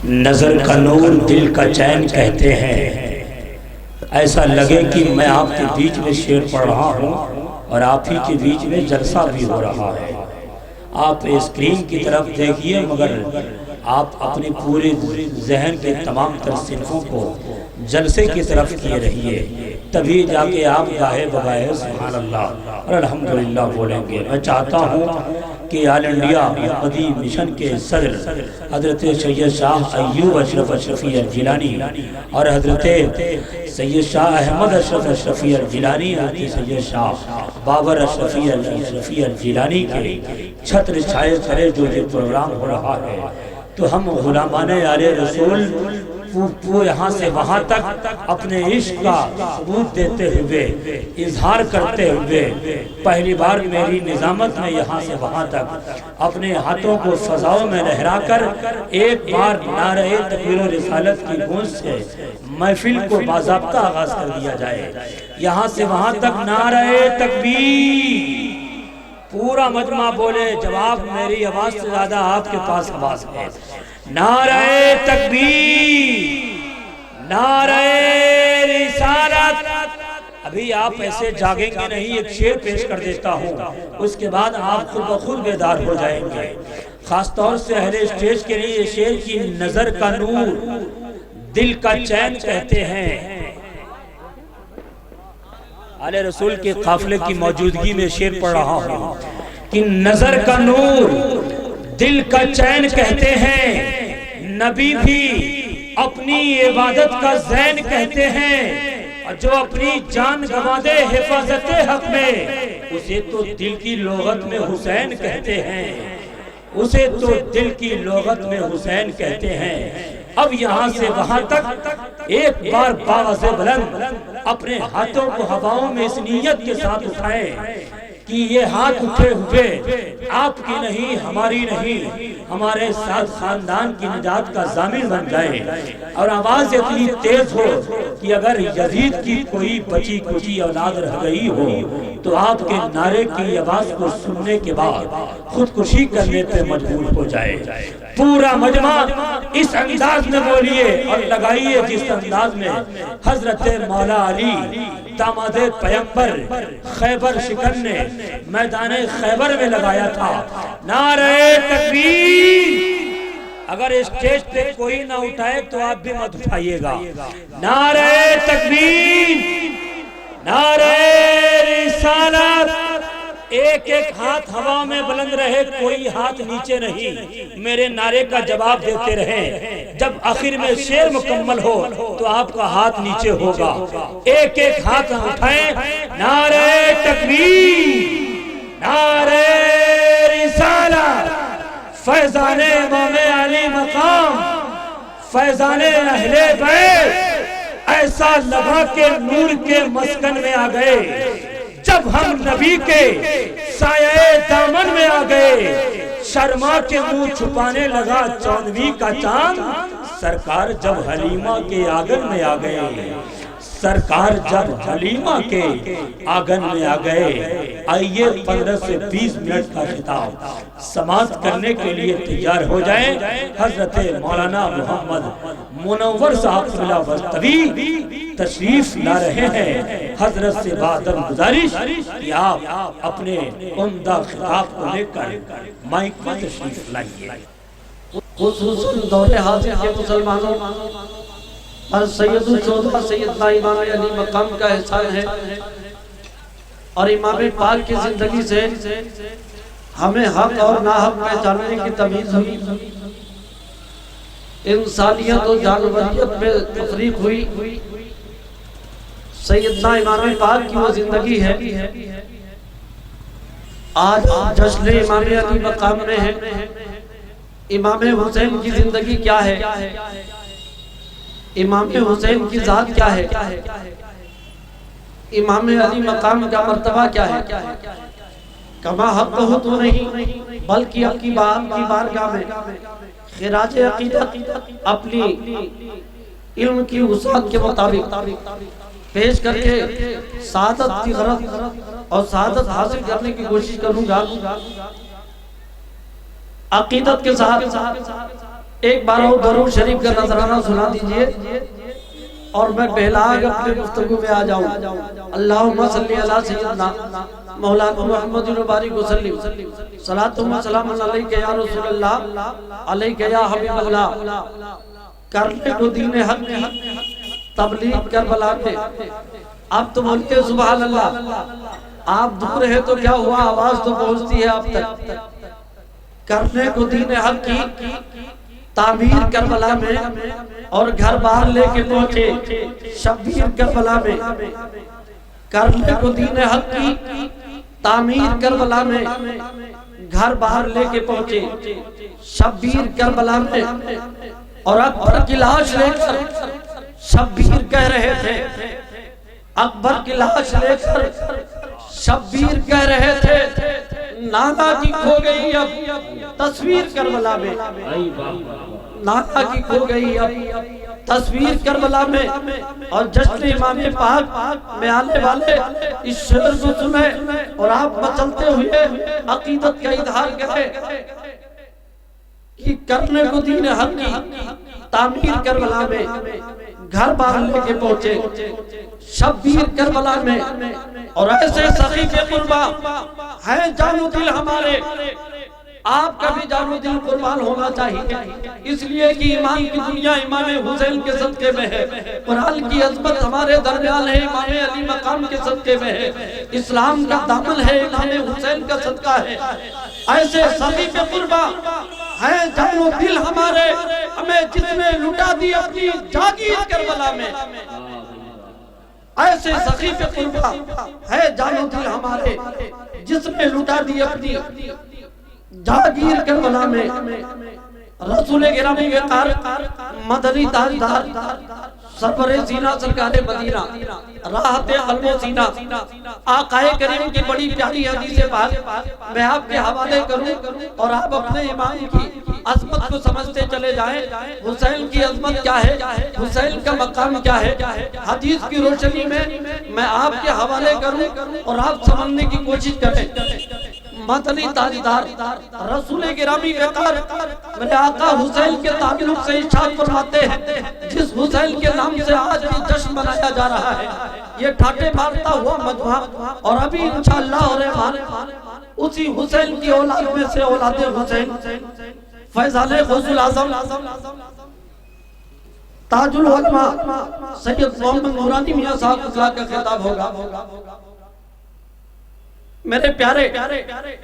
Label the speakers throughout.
Speaker 1: نظر کا نور دل کا چین کہتے ہیں۔ ایسا لگے کہ میں آپ کے بیچ میں شعر پڑھ رہا ہوں اور آپ ہی کے بیچ میں جلسہ بھی ہو رہا ہے۔ آپ اسکرین کی طرف دیکھیے، مگر آپ اپنے پورے ذہن کے تمام تر صنفوں کو جلسے کی طرف کیے رہیے، تبھی جا کے آپ گاہے بگاہے سبحان اللہ اور الحمدللہ بولیں گے۔ میں چاہتا ہوں کہ آل انڈیا محمدی مشن کے صدر حضرت سید شاہ ایوب اشرف اشرفی الجیلانی اور حضرت سید شاہ احمد اشرف اشرفی الجیلانی، حضرت سید شاہ بابر اشرفی الجیلانی کے چھتر چھائے تلے جو یہ پروگرام ہو رہا ہے، تو ہم غلامان آل رسول وہ یہاں سے وہاں تک اپنے عشق کا ثبوت دیتے ہوئے، اظہار کرتے ہوئے، پہلی بار میری نظامت میں یہاں سے وہاں تک اپنے ہاتھوں کو فضاؤں میں لہرا کر ایک بار نعرہ تکبیر و رسالت کی گونج سے محفل کو باضابطہ آغاز کر دیا جائے۔ یہاں سے وہاں تک نعرہ تکبیر، پورا مجمع بولے، جواب میری آواز سے زیادہ آپ کے پاس آواز ہے۔ نعرہ تکبیر، نعرہ رسالت۔ ابھی آپ ایسے جاگیں گے نہیں، ایک شعر پیش کر دیتا ہوں، اس کے بعد آپ خود بخود بیدار ہو جائیں گے۔ خاص طور سے اہل اسٹیج کے لیے یہ شعر کی نظر کا نور دل کا چین کہتے ہیں۔ آل رسول کے قافلے کی موجودگی میں شعر پڑھ رہا ہوں کہ نظر کا نور دل کا چین کہتے ہیں، نبی بھی اپنی عبادت کا زین کہتے ہیں، اور جو اپنی جان گنوا دے حفاظت حق میں، اسے تو دل کی لغت میں حسین کہتے ہیں، اسے تو دل کی لغت میں حسین کہتے ہیں۔ اب یہاں سے وہاں تک ایک بار باواز بلند اپنے ہاتھوں کو ہواؤں میں اس نیت کے ساتھ اٹھائیں کہ یہ ہاتھ اٹھے ہوئے آپ کی نہیں، ہماری نہیں، ہمارے ساتھ خاندان کی نجات کا ضامن بن جائے، اور آواز اتنی تیز ہو کہ اگر یزید کی کوئی بچی کچی اولاد رہ گئی ہو تو آپ کے نعرے کی آواز کو سننے کے بعد خودکشی کرنے پہ مجبور ہو جائے۔ پورا مجمع اس انداز میں بولیے اور لگائیے جس انداز میں حضرت مولا علی داماد پیغمبر خیبر شکن نے میدان خیبر میں لگایا تھا۔ نعرہ تکبیر۔ اگر اسٹیج پہ کوئی نہ اٹھائے تو آپ بھی مت اٹھائیے گا۔ نعرہ تکبیر، نعرہ رسالت۔ ایک ایک ہاتھ ہوا میں بلند رہے، کوئی ہاتھ نیچے نہیں، میرے نعرے کا جواب دیتے رہیں۔ جب آخر میں شعر مکمل ہو تو آپ کا ہاتھ نیچے ہوگا۔ ایک ایک ہاتھ اٹھائیں، نعرہ تکبیر، نعرہ رسالت، فیضان امام علی مقام، فیضان اہل بیت، ایسا لگا کہ نور کے مسکن میں آ گئے۔ جب ہم نبی کے سایہ دامن میں آ گئے، شرما کے منہ چھپانے لگا چودھویں کا چاند، سرکار جب حلیمہ کے آنگن میں آ گئے، سرکار جب حلیمہ کے آنگن میں آ گئے۔ آئیے 15 سے 20 منٹ کا خطاب سماعت کرنے کے لیے تیار ہو جائیں۔ حضرت مولانا محمد منور صاحب قبلہ بستوی تشریف لا رہے ہیں۔ حضرت سے بادر گزارش کہ آپ اپنے عمدہ خطاب کو لے کر مائک میں تشریف لائیے۔
Speaker 2: خصوصاً دور حاضر کے مسلمانوں پر سید الشہداء سیدنا امام علی مقام کا احسان ہے، اور امام پاک کی زندگی سے ہمیں حق اور ناحق پہچاننے کی تمیز ہوئی، انسانیت و جانوریت میں تفریق ہوئی۔ سیدنا امام پاک کی وہ زندگی ہے، آج جشن امام علی مقام میں ہے۔ امام حسین کی زندگی کیا ہے، امام حسین کی ذات کیا ہے، امام علی مقام کا مرتبہ کیا ہے؟ کما حق ہو تو نہیں، بلکہ اب کی بارگاہ میں خراج عقیدت اپنی علم کی وسعت کے مطابق پیش کر کے سعادت کی غرض اور سعادت حاصل کرنے کی کوشش کروں گا۔ عقیدت کے ساتھ ایک بار اور درود شریف کا نذرانہ سنا دیجئے اور میں پہلا اپنے گفتگو میں آ جاؤں. اللہم صلی علی سیدنا مولانا محمد مبارک وسلم صلاۃ و سلام علیک یا رسول اللہ علیک یا حبیب اللہ. کرنے کو دین حق کی تبلیغ کربلا میں. آپ تو بولتے ہیں سبحان اللہ. آپ دور ہے تو کیا ہوا, آواز تو پہنچتی ہے آپ تک. کرنے کو دین حق کی تعمیر کربلا میں اور گھر باہر لے کے پہنچے شبیر کربلا میں. کرنے کو دین حق کی تعمیر کربلا میں گھر باہر لے کے پہنچے شبیر کربلا میں. اور اکبر کی لاش لے کر شبیر کہہ رہے تھے, اکبر کی لاش لے کر شبیر کہہ رہے تھے نانا کی کھو گئی اب تصویر کربلا میں. نانا کی کھو گئی اب تصویر کربلا میں. اور جشن امام پاک میں آنے والے اس شعر کو سنے اور آپ مچلتے ہوئے عقیدت کا اظہار کریں کہ کرنے کو دین حق کی تعمیر کربلا میں گھر باہر لے کے پہنچے شبیر کربلا میں. اور ایسے سخی کے قربا ہیں جانو دل ہمارے. آپ کا بھی جانو دل قربان ہونا چاہیے, اس لیے کہ ایمان کی دنیا امام حسین کے صدقے میں ہے. قرآن کی عظمت ہمارے درمیان ہے امام علی مقام کے صدقے میں ہے. اسلام کا دامن ہے امام حسین کا صدقہ ہے. ایسے سخی کے قربا ہیں جانو دل ہمارے, ہمیں جس نے لٹا دی اپنی جاگیر کربلا میں. ایسے سخی پہ قربا ہے جانو دل ہمارے جس نے لٹا دی اپنی جاگیر کربلا میں. رسول گرامی وقار مدنی تاجدار سرور سینہ سرکار مدینہ راحت قلب و سینہ آقا کریم کی بڑی پیاری حدیث پاک میں آپ کے حوالے کروں اور آپ اپنے امام کی عظمت کو سمجھتے چلے جائیں. حسین کی عظمت کیا ہے, حسین کا مقام کیا ہے, حدیث کی روشنی میں آپ کے حوالے کروں اور آپ سمجھنے کی کوشش کریں. مدنی تاجدار رسول گرامی وقار میرے آقا حسین کے تعلق سے ارشاد فرماتے ہیں جس حسین کے نام سے آج بھی جشن منایا جا رہا ہے, یہ ٹھاٹے مارتا ہوا مجموعہ اور ابھی انشاءاللہ اور رحمان اسی حسین کی اولاد میں سے اولاد حسین فیضان غوث العظم تاج العلماء سید محمد نورانی میاں صاحب اللہ کا خطاب ہوگا. میرے پیارے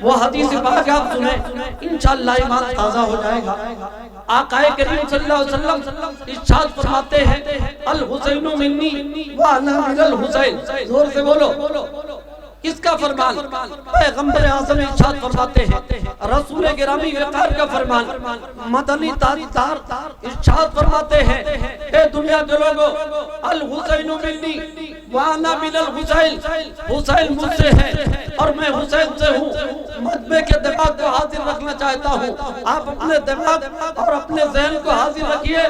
Speaker 2: وہ حدیث پاک آپ سنیں انشاءاللہ ایمان تازہ ہو جائے گا. آقا کریم صلی اللہ علیہ وسلم ارشاد فرماتے ہیں الحسین منی وانا من الحسین. زور سے بولو, کس کا فرمان؟ پیغمبر اعظم ارشاد فرماتے ہیں رسول گرامی وقار کا فرمان. مدنی تاجدار ارشاد فرماتے ہیں اے دنیا کے لوگوں الحسین منی وانا من الحسین, حسین مجھ سے ہے اور میں حسین سے ہوں. مجمع کے دماغ کو حاضر رکھنا چاہتا ہوں, آپ اپنے دماغ اور اپنے ذہن کو حاضر رکھیے.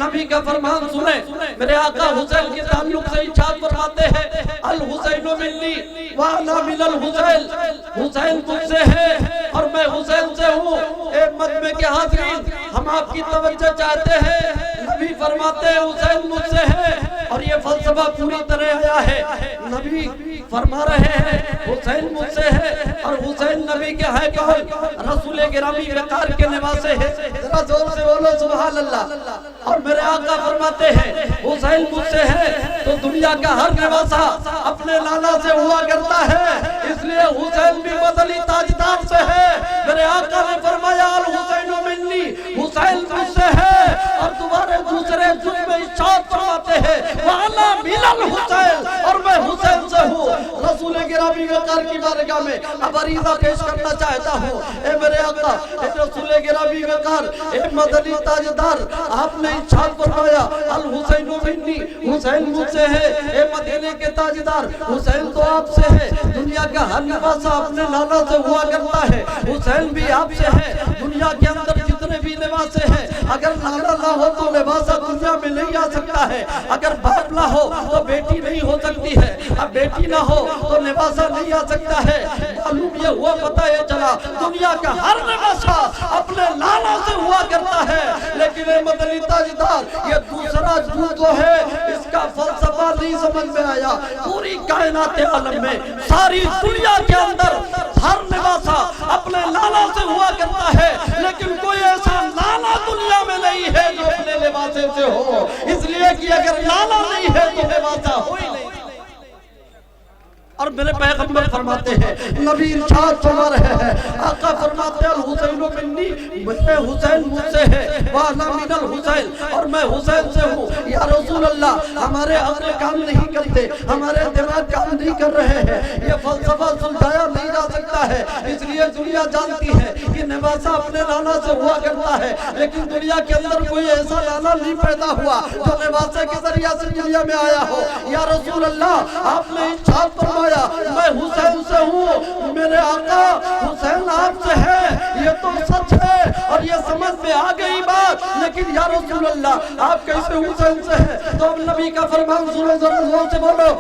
Speaker 2: نبی کا فرمان سنیں, میرے آقا حسین کے تعلق سے ارشاد فرماتے ہیں الحسین منی وانا من الحسین, حسین مجھ سے ہے اور میں حسین سے ہوں. اے مجمع کے حاضرین, ہم آپ کی توجہ چاہتے ہیں. نبی فرماتے ہیں حسین مجھ سے ہے اور یہ فلسفہ پوری طرح آیا ہے. نبی فرما رہے ہیں حسین مجھ سے ہے اور حسین نبی کے ہے کون؟ رسول گرامی وقار کے نواسے ہیں. ذرا زور سے بولو سبحان اللہ. اور میرے آقا فرماتے ہیں حسین مجھ سے ہے تو دنیا کا ہر نواسا اپنے لالا سے ہوا کرتا ہے, اس لیے حسین بھی مدنی تاجدار سے ہے. میرے آقا نے فرمایا الحسین منی, حسین مجھ سے ہے اور تمہارے دوسرے جز میں ارشاد فرماتے ہیں وانا من الحسین, اور میں حسین سے ہوں. رسول گرامی وقار کی بارگاہ میں اب عریضہ پیش کرنا چاہتا ہوں. اے میرے آقا, اے رسول گرامی وقار, اے مدنی تاجدار, آپ نے ارشاد فرمایا الحسین منی, حسین مجھ سے ہے. اے مدینے کے تاجدار, حسین تو آپ سے ہے. دنیا کا ہر نواسا اپنے لالا سے ہوا کرتا ہے, حسین بھی آپ سے ہے. دنیا کے اندر جتنے بھی لباسے ہیں، اگر لالا نہ ہو تو لباسہ دنیا میں نہیں آ سکتا ہے، اگر باپ نہ ہو تو بیٹی نہیں ہو سکتی ہے، اب بیٹی نہ ہو تو لباسہ نہیں آ سکتا ہے۔ معلوم یہ ہوا، پتہ یہ چلا دنیا کا ہر لباسہ اپنے لالا سے ہوا کرتا ہے، لیکن اے مدنی تاجدار یہ دوسرا جو ہے اس کا فلسفہ نہیں سمجھ میں آیا۔ پوری کائنات عالم میں ساری دنیا کے اندر ہر لباسہ اپنے لالا سے ہوا کرتا ہے، لیکن کوئی ایسا لالا دنیا میں نہیں ہے جو اپنے لباسے سے ہو، اس لیے کہ اگر لالا نہیں ہے تو لباسہ ہو ہی نہیں۔ اور میرے پیغمبر فرماتے ہیں، نبی ارشاد فرما رہے ہیں، آقا فرماتے ہیں الحسین منی، میرے حسین مجھ سے ہے، وانا من الحسین، اور میں حسین سے ہوں۔ یا رسول اللہ ہمارے عقل کام نہیں کرتے، ہمارے دماغ کام نہیں کر رہے ہیں، یہ فلسفہ سلجھایا نہیں جا سکتا ہے، اس لیے دنیا جانتی ہے کہ نواسہ اپنے لالا سے ہوا کرتا ہے، لیکن دنیا کے اندر کوئی ایسا لالا نہیں پیدا ہوا جو نواسے کے ذریعہ سے دنیا میں آیا ہو۔ یا رسول اللہ آپ نے ارشاد فرمایا میں حسین سے ہوں، میرے آقا حسین آپ سے ہے، یہ تو سچ ہے اور یہ سمجھ میں آ گئی بات، لیکن یا رسول اللہ آپ کیسے حسین سے ہیں؟ تو اب نبی کا فرمان سنو، ذرا زور سے بولو۔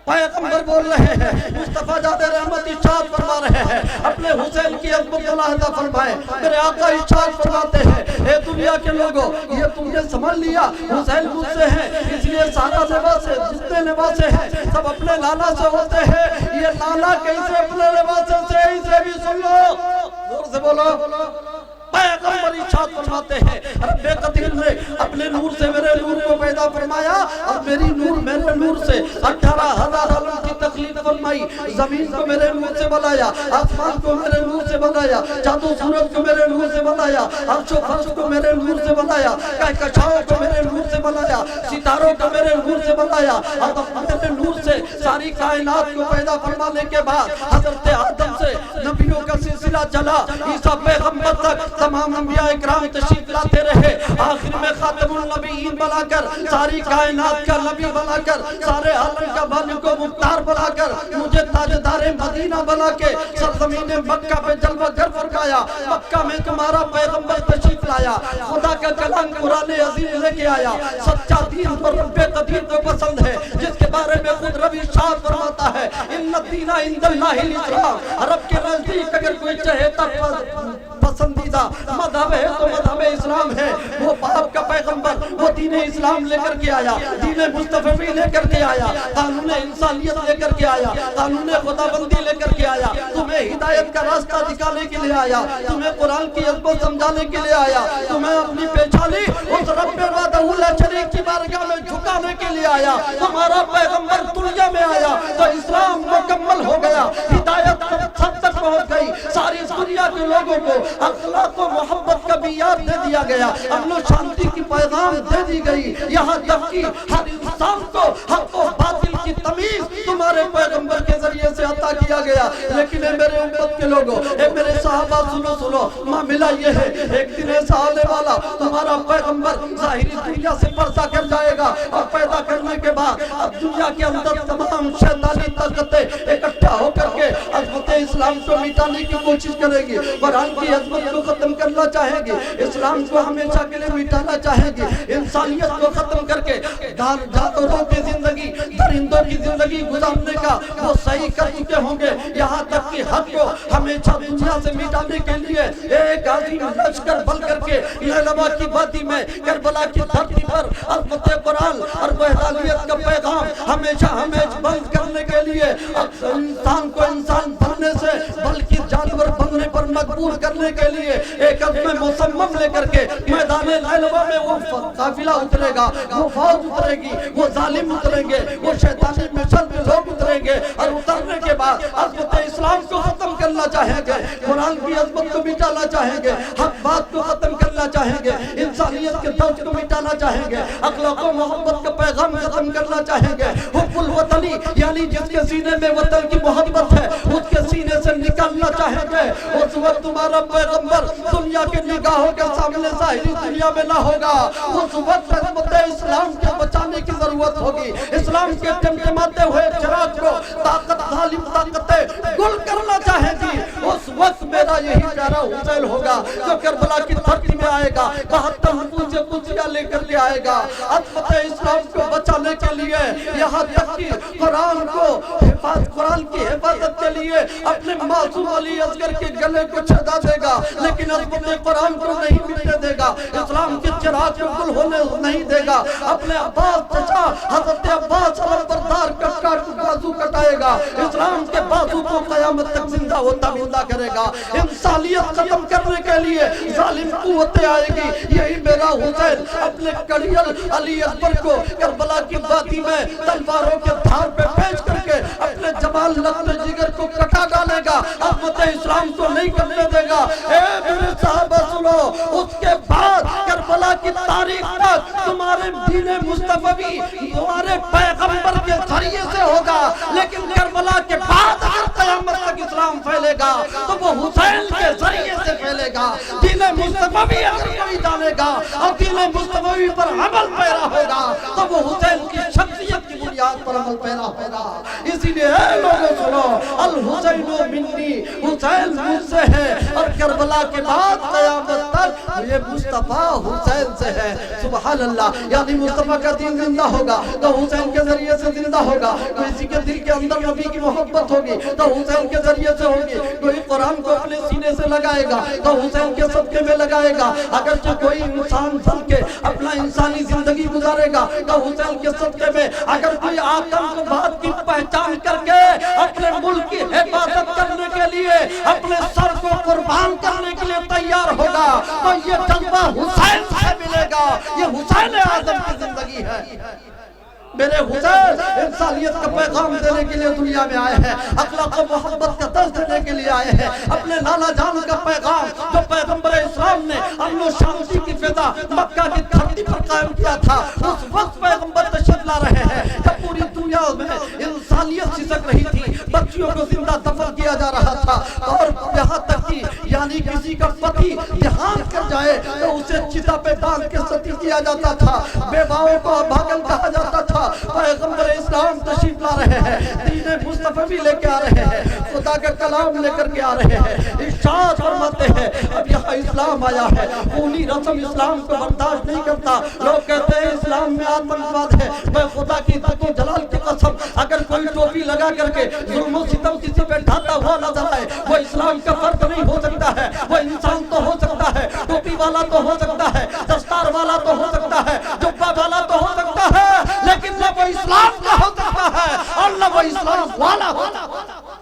Speaker 2: پیغمبر بول رہے ہیں، مصطفیٰ جاد رحمت ارشاد فرما رہے ہیں، اپنے حسین کی عظمت ملاحظہ فرمائے، میرے آقا ارشاد فرماتے ہیں، اے دنیا کے لوگوں یہ تم نے سمجھ لیا حسین مجھ سے ہیں، اس لیے سارا لباسے جتنے لباسے ہیں سب اپنے لالا سے ہوتے ہیں، یہ لالا کیسے اپنے لباسے سے، اسے بھی سن لو، زور سے بولو۔ پیغمبر ارشاد فرماتے ہیں، رب قدیر نے اپنے نور سے میرے نور کو پیدا فرمایا اور میری نور میرے نور سے 18,000 عالم کی تخلیق فرمائی، زمین کو میرے نور سے بنایا، آسمان کو میرے نور سے بنایا، چاند و سورج کو میرے نور سے بنایا، عرش و فرش کو میرے نور سے بنایا، کہکشاؤں کو میرے نور سے بنایا، ستاروں کو میرے نور سے بنایا، اور میرے نور سے ساری کائنات کو پیدا فرمانے کے بعد حضرت آدم سے نبیوں کا سلسلہ چلا، عیسیٰ پیغمبر تک تمام انبیاء اکرام تشریف لاتے رہے، آخر میں خاتم النبیین بنا کر، ساری کائنات کا نبی بنا کر، سارے عالم کا مالک و مختار بنا کر، مجھے تاجدار مدینہ بنا کے سرزمین مکہ پہ جلوہ گر فرمایا، مکہ میں تمہارا پیغمبر تشریف لایا، خدا کا کلام قرآن عظیم لے کے آیا، سچا دین اور رب قدیر کو پسند ہے، جس کے بارے میں خود رب ارشاد فرماتا ہے، ان الدین عند اللہ الاسلام، رب کے نزدیک اگر کوئی چہتا پسندیدہ مذہب ہے تو مذہب اسلام ہے، وہ باپ کا پیغمبر وہ دین اسلام لے کر کے آیا، دین مصطفی لے کر کے آیا، قانون انسانیت لے کر کے آیا، قانون خدا بندی لے کر کے آیا، تمہیں ہدایت کا راستہ دکھانے کے لیے آیا، تمہیں قرآن کی عظمت سمجھانے کے لیے آیا، تمہیں اپنی پیچھانی اس رب وحدہ لا شریک کی بارگاہ میں جھکانے کے لیے آیا، تمہارا پیغمبر دنیا میں آیا تو اسلام مکمل ہو گیا، ہدایت سب تک پہنچ گئی، ساری دنیا کے لوگوں کو اخلاق و محبت کا معیار دے دیا گیا، امن و شانتی کی پیغام دے دی گئی، یہاں تک کہ ہر انسان کو حق و باطل کی تمیز تمہارے پیغمبر کے ذریعے سے عطا کیا گیا۔ لیکن اے میرے امت کے لوگوں، اے میرے صحابہ سنو، معاملہ یہ ہے ایک دن ایسا آنے والا تمہارا پیغمبر ظاہری دنیا سے پردہ کر جائے گا، اور پیدا کرنے کے بعد اب دنیا کے اندر تمام شیطانی طاقتیں اکٹھا ہو کر کے عظمت اسلام کو مٹانے کی کوشش کریں گی، قرآن کی عظمت کو ختم کرنا چاہیں گے، اسلام کو ہمیشہ کے لیے مٹانا چاہیں گے، انسانیت کو ختم کر کے جانوروں کی زندگی، درندوں کی زندگی گزارنے کا وہ صحیح کر چکے ہوں گے، یہاں تک کہ حق کو ہمیشہ دنیا سے مٹانے کے لیے ایک عظیم لشکر بن کر کے لیلوہ کی وادی میں کربلا کی دھرتی پر عظمت قرآن اور وحدانیت کا پیغام ہمیشہ بند کرنے کے لیے انسان کو انسان بننے سے بلکہ جانور بننے پر مجبور کرنے کے لیے ایک عزم مصمم لے کر کے میدان لیلوہ میں وہ قافلہ اترے گا، وہ فوج اترے گی، وہ ظالم اتریں گے، وہ شیطانی مشن میں لوگ اتریں گے، اور اترنے کے بعد عظمت اسلام کو ختم کرنا چاہیں گے، قرآن کی عظمت کو مٹانا چاہیں گے، حق بات کو ختم کرنا چاہیں گے، انسانیت کے درد کو مٹانا چاہیں گے، اخلاق و محبت کا پیغام ختم کرنا چاہیں گے، حب الوطنی یعنی جس کے سینے میں وطن کی محبت ہے اس کے سینے سے نکالنا چاہیں گے، اس وقت تمہارا پیغمبر دنیا کے نگاہوں کے سامنے ظاہری دنیا میں نہ ہوگا، اس وقت امت اسلام کے بچانے کی ضرورت ہوگی، اسلام کے ٹمٹماتے ہوئے چراغ کو طاقت ظالم طاقتیں گل کرنا چاہیں گی، اس وقت میرا یہی پیارا حسین ہوگا جو کربلا کی دھرتی میں آئے گا، 72 پوچھے کچھیاں لے کر لے آئے گا، عظمت اسلام کو بچانے کے لیے، یہاں تک کہ قرآن کی حفاظت کے لیے اپنے معصوم علی اصغر کے گلے کو چھدا دے گا، لیکن عظمت قرآن کو نہیں مٹنے دے گا، اسلام کے چراغ کو گل ہونے نہیں دے گا، اپنے عباس چچا حضرت عباس علمبردار کا بازو کٹائے گا، اسلام کے بازو کو قیامت تک زندہ ہوتا زندہ کرے گا، انسانیت ختم کرنے کے لیے ظالم قوتیں آئے گی، یہی میرا حسین اپنے کڑیل علی اکبر کو کربلا کی وادی میں تلواروں کے دھار پہ پیش کر کے اپنے جمال لخت جگر کو کٹا ڈالے گا، عظمت اسلام کو نہیں کرنے دے گا۔ اے میرے صحابہ سنو، اس کے بعد کربلا کی تاریخ تک تمہارے دین مصطفی تمہارے پیغمبر کے ذریعے سے ہوگا، لیکن کربلا کے بعد اگر قیامت تک اسلام پھیلے گا تو وہ حسین کے ذریعے سے پھیلے گا، دین مصطفی اگر کوئی جانے گا اور دین مصطفی پر عمل پیرا ہوگا تو وہ حسین کی شخصیت کی بنیاد پر عمل پیرا ہوگا۔ اسی لیے اے لوگوں سنو، الحسین منی، حسین مجھ سے ہے، اور کربلا کے بعد قیامت تک یہ مصطفیٰ حسین سے ہے، سبحان اللہ، یعنی مصطفیٰ کا دین زندہ ہوگا تو حسین کے ذریعے سے زندہ ہوگا، کسی کے دل کے اندر نبی کی محبت ہوگی تو حسین کے ذریعے سے ہوگی، کوئی قرآن کو اپنے سینے سے لگائے گا تو حسین کے صدقے میں لگائے گا، اگرچہ کوئی انسان بن کے اپنا انسانی زندگی گزارے گا تو حسین کے صدقے میں، اگر کوئی آتم بات کی پہچان کر کے اپنے ملک کی حفاظت کرنے کے لیے اپنے سر کو قربان کرنے کے لیے تیار ہوگا تو یہ جذبہ حسین سے ملے گا، یہ حسین اعظم کی زندگی ہے۔ میرے حسین انسانیت کا پیغام دینے کے لیے دنیا میں آئے ہیں، اخلاق و محبت کا درس دینے کے لیے آئے ہیں، اپنے لالا جان کا پیغام جو پیغمبر اسلام نے امن و شانتی کی فضا مکہ کی دھرتی پر قائم کیا تھا، اس وقت پیغمبر تشریف لا رہے ہیں جب پوری دنیا میں انسانیت سسک رہی تھی، بچیوں کو زندہ دفن کیا جا رہا تھا، اور یہاں تک کہ یعنی کسی کا پتی دیہانت کر جائے تو اسے چتا پہ باندھ کے ستی کیا جاتا تھا، بیواؤں کو بھاگن کہا جاتا تھا۔ پیغمبر اسلام تشریف لا رہے ہیں، دین مصطفی بھی لے کے آ رہے ہیں، خدا کا کلام لے کر کے آ رہے ہیں، ارشاد فرماتے ہیں اب یہاں اسلام آیا ہے، خونی رسم اسلام کو برداشت نہیں کرتا، لوگ کہتے ہیں اسلام میں آتنکواد ہے، میں خدا کی عزت و جلال کی قسم اگر کوئی ٹوپی لگا کر کے ظلم و ستم کسی پہ ڈھاتا ہوا نظر آئے وہ اسلام کا فرد نہیں ہو سکتا ہے، وہ انسان تو ہو سکتا ہے، ٹوپی والا تو ہو سکتا ہے، دستار والا تو ہو سکتا ہے، جبہ والا تو ہو سکتا ہے، لیکن نہ وہ اسلام کا ہو سکتا ہے اور نہ وہ اسلام والا ہو سکتا ہے۔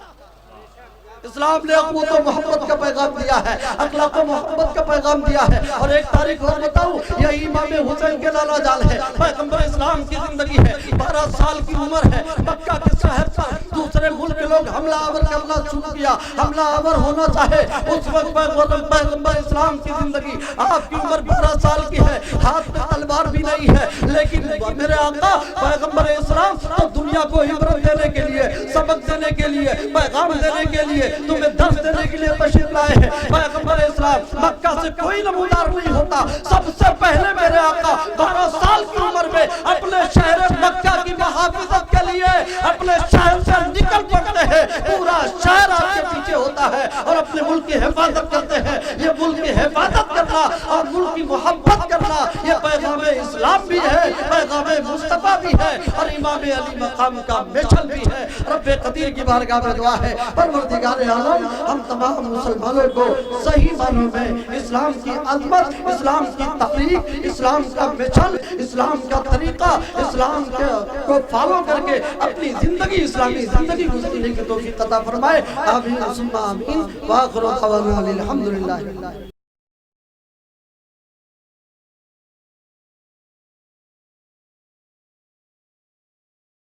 Speaker 2: اسلام نے قوت و محبت کا پیغام دیا ہے، اخلاق و محبت کا پیغام دیا ہے، اور ایک تاریخ اور بتاؤں، یہ امام حسین کے لالا جان ہے، پیغمبر اسلام کی زندگی ہے، 12 سال کی عمر ہے، مکہ کے شہر پر دوسرے ملک کے لوگ حملہ آور کرنا شروع کیا، حملہ آور ہونا چاہے، اس وقت پیغمبر اسلام کی زندگی، آپ کی عمر 12 سال کی ہے، ہاتھ میں تلوار بھی نہیں ہے، لیکن میرے آقا پیغمبر اسلام تو دنیا کو عبرت دینے کے لیے، سبق دینے کے لیے، پیغام دینے کے لیے، تمہیں درس دینے کے لیے تشریف لائے ہیں۔ پیغمبر اسلام مکہ سے کوئی نمودار نہیں ہوتا، سب سے پہلے میرے آقا 12 سال کی عمر میں اپنے شہر مکہ کی محافظت کے لیے اپنے شہر سے نکل پڑتے ہیں، پورا شہر آپ کے پیچھے ہوتا ہے اور اپنے ملک کی حفاظت کرتے ہیں۔ یہ ملک کی حفاظت کرنا اور ملک کی محبت کرنا یہ پیغام اسلام بھی ہے، پیغام مصطفیٰ بھی ہے اور امام علی مقام کا مشن بھی ہے۔ رب قدیر کی بارگاہ میں دعا ہے، پروردگار عالم ہم تمام مسلمانوں کو صحیح معنوں میں اسلام کی عظمت، اسلام کی تحریک، اسلام کا مشن، اسلام کا طریقہ، اسلام کو فالو کر کے اپنی زندگی اسلامی زندگی گزارنے کی توفیق عطا فرمائے۔ آمین ثم آمین، وآخر دعوانا الحمدللہ۔